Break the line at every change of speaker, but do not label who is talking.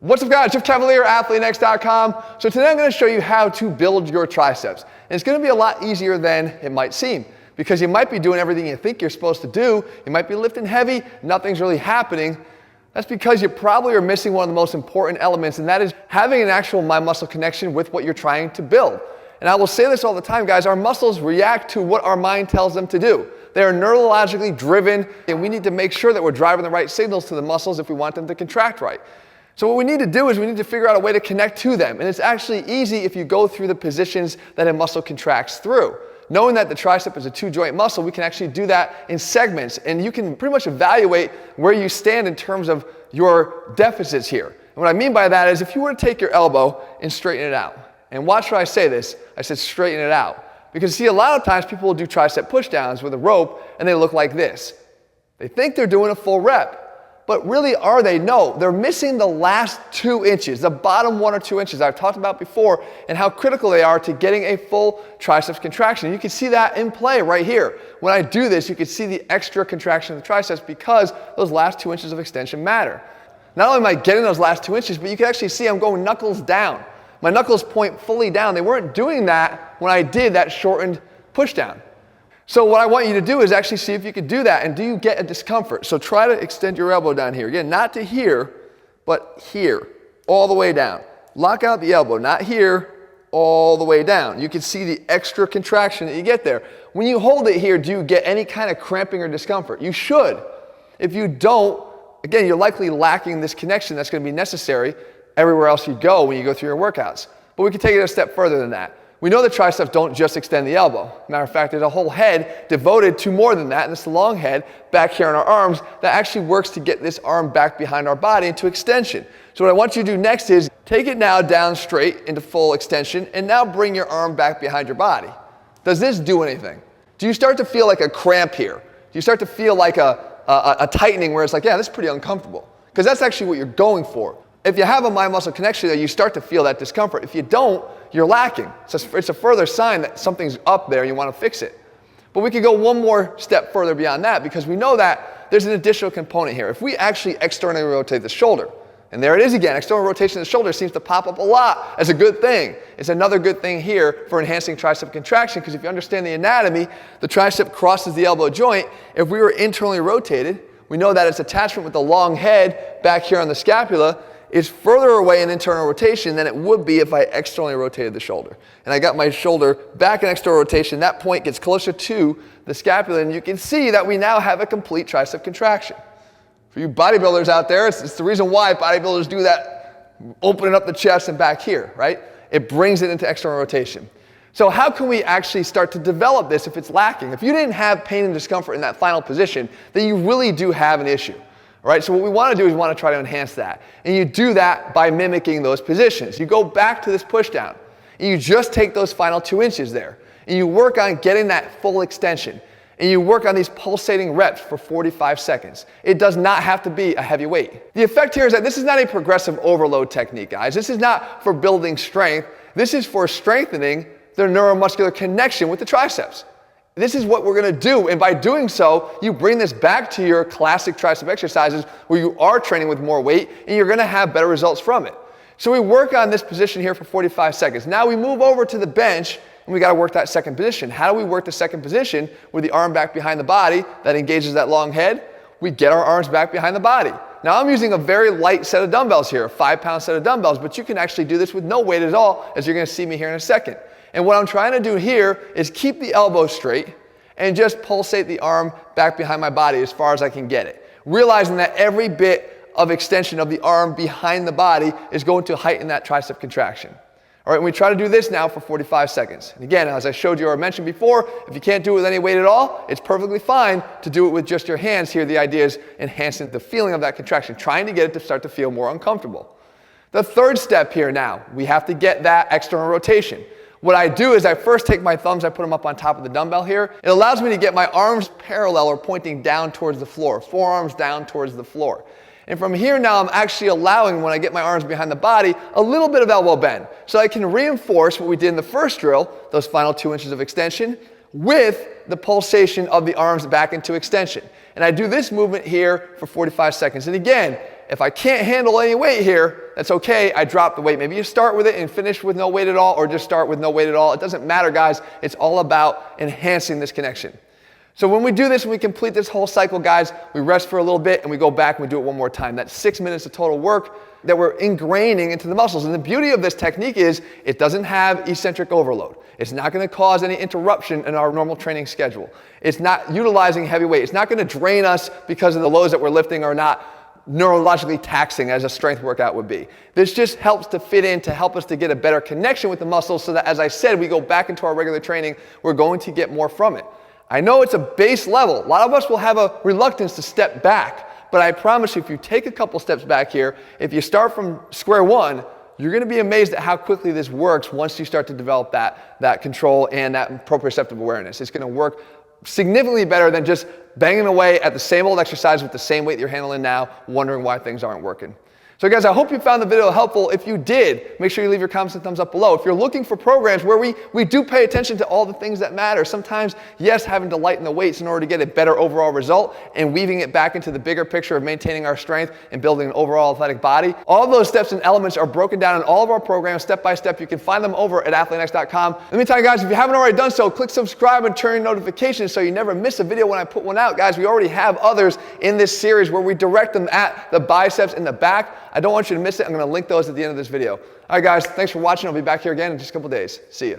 What's up guys, Jeff Cavalier, ATHLEAN-X.com. So today I'm going to show you how to build your triceps. And it's going to be a lot easier than it might seem, because you might be doing everything you think you're supposed to do. You might be lifting heavy, nothing's really happening. That's because you probably are missing one of the most important elements, and that is having an actual mind-muscle connection with what you're trying to build. And I will say this all the time, guys, our muscles react to what our mind tells them to do. They are neurologically driven, and we need to make sure that we're driving the right signals to the muscles if we want them to contract right. So what we need to do is we need to figure out a way to connect to them. And it's actually easy if you go through the positions that a muscle contracts through. Knowing that the tricep is a two-joint muscle, we can actually do that in segments. And you can pretty much evaluate where you stand in terms of your deficits here. And what I mean by that is if you were to take your elbow and straighten it out. And watch how I say this. I said straighten it out. Because see, a lot of times people will do tricep pushdowns with a rope and they look like this. They think they're doing a full rep. But really, are they? No, they're missing the last 2 inches, the bottom 1 or 2 inches I've talked about before, and how critical they are to getting a full triceps contraction. You can see that in play right here. When I do this, you can see the extra contraction of the triceps because those last 2 inches of extension matter. Not only am I getting those last 2 inches, but you can actually see I'm going knuckles down. My knuckles point fully down. They weren't doing that when I did that shortened pushdown. So what I want you to do is actually see if you can do that, and do you get a discomfort? So try to extend your elbow down here. Again, not to here, but here, all the way down. Lock out the elbow, not here, all the way down. You can see the extra contraction that you get there. When you hold it here, do you get any kind of cramping or discomfort? You should. If you don't, again, you're likely lacking this connection that's going to be necessary everywhere else you go when you go through your workouts. But we can take it a step further than that. We know the triceps don't just extend the elbow. Matter of fact, there's a whole head devoted to more than that, and it's the long head back here on our arms that actually works to get this arm back behind our body into extension. So what I want you to do next is take it now down straight into full extension, and now bring your arm back behind your body. Does this do anything? Do you start to feel like a cramp here? Do you start to feel like a tightening where it's like, yeah, this is pretty uncomfortable? Because that's actually what you're going for. If you have a mind-muscle connection there, you start to feel that discomfort. If you don't, you're lacking. So it's a further sign that something's up there and you want to fix it. But we could go one more step further beyond that, because we know that there's an additional component here. If we actually externally rotate the shoulder, and there it is again, external rotation of the shoulder seems to pop up a lot as a good thing. It's another good thing here for enhancing tricep contraction, because if you understand the anatomy, the tricep crosses the elbow joint. If we were internally rotated, we know that its attachment with the long head back here on the scapula is further away in internal rotation than it would be if I externally rotated the shoulder. And I got my shoulder back in external rotation. That point gets closer to the scapula, and you can see that we now have a complete tricep contraction. For you bodybuilders out there, it's the reason why bodybuilders do that, opening up the chest and back here, right? It brings it into external rotation. So how can we actually start to develop this if it's lacking? If you didn't have pain and discomfort in that final position, then you really do have an issue. All right, so what we want to do is we want to try to enhance that. And you do that by mimicking those positions. You go back to this push down, and you just take those final 2 inches there, and you work on getting that full extension. And you work on these pulsating reps for 45 seconds. It does not have to be a heavy weight. The effect here is that this is not a progressive overload technique, guys. This is not for building strength. This is for strengthening the neuromuscular connection with the triceps. This is what we're going to do, and by doing so, you bring this back to your classic tricep exercises where you are training with more weight, and you're going to have better results from it. So we work on this position here for 45 seconds. Now we move over to the bench, and we got to work that second position. How do we work the second position with the arm back behind the body that engages that long head? We get our arms back behind the body. Now I'm using a very light set of dumbbells here, a 5-pound set of dumbbells, but you can actually do this with no weight at all, as you're going to see me here in a second. And what I'm trying to do here is keep the elbow straight and just pulsate the arm back behind my body as far as I can get it. Realizing that every bit of extension of the arm behind the body is going to heighten that tricep contraction. All right, and we try to do this now for 45 seconds. And again, as I showed you or mentioned before, if you can't do it with any weight at all, it's perfectly fine to do it with just your hands. Here, the idea is enhancing the feeling of that contraction, trying to get it to start to feel more uncomfortable. The third step here now, we have to get that external rotation. What I do is I first take my thumbs, I put them up on top of the dumbbell here. It allows me to get my arms parallel or pointing down towards the floor, forearms down towards the floor. And from here now, I'm actually allowing, when I get my arms behind the body, a little bit of elbow bend. So I can reinforce what we did in the first drill, those final 2 inches of extension, with the pulsation of the arms back into extension. And I do this movement here for 45 seconds. And again, If I can't handle any weight here, that's okay, I drop the weight. Maybe you start with it and finish with no weight at all, or just start with no weight at all. It doesn't matter, guys. It's all about enhancing this connection. So when we do this and we complete this whole cycle, guys, we rest for a little bit and we go back and we do it one more time. That's 6 minutes of total work that we're ingraining into the muscles. And the beauty of this technique is it doesn't have eccentric overload. It's not going to cause any interruption in our normal training schedule. It's not utilizing heavy weight. It's not going to drain us because of the loads that we're lifting are not neurologically taxing as a strength workout would be. This just helps to fit in to help us to get a better connection with the muscles so that, as I said, we go back into our regular training, we're going to get more from it. I know it's a base level. A lot of us will have a reluctance to step back, but I promise you, if you take a couple steps back here, if you start from square one, you're going to be amazed at how quickly this works once you start to develop that control and that proprioceptive awareness. It's going to work significantly better than just banging away at the same old exercise with the same weight you're handling now, wondering why things aren't working. So guys, I hope you found the video helpful. If you did, make sure you leave your comments and thumbs up below. If you're looking for programs where we do pay attention to all the things that matter, sometimes, yes, having to lighten the weights in order to get a better overall result and weaving it back into the bigger picture of maintaining our strength and building an overall athletic body. All those steps and elements are broken down in all of our programs step by step. You can find them over at ATHLEAN-X.com. Let me tell you guys, if you haven't already done so, click subscribe and turn notifications so you never miss a video when I put one out. Guys, we already have others in this series where we direct them at the biceps and the back. I don't want you to miss it. I'm going to link those at the end of this video. All right, guys, thanks for watching. I'll be back here again in just a couple days. See ya.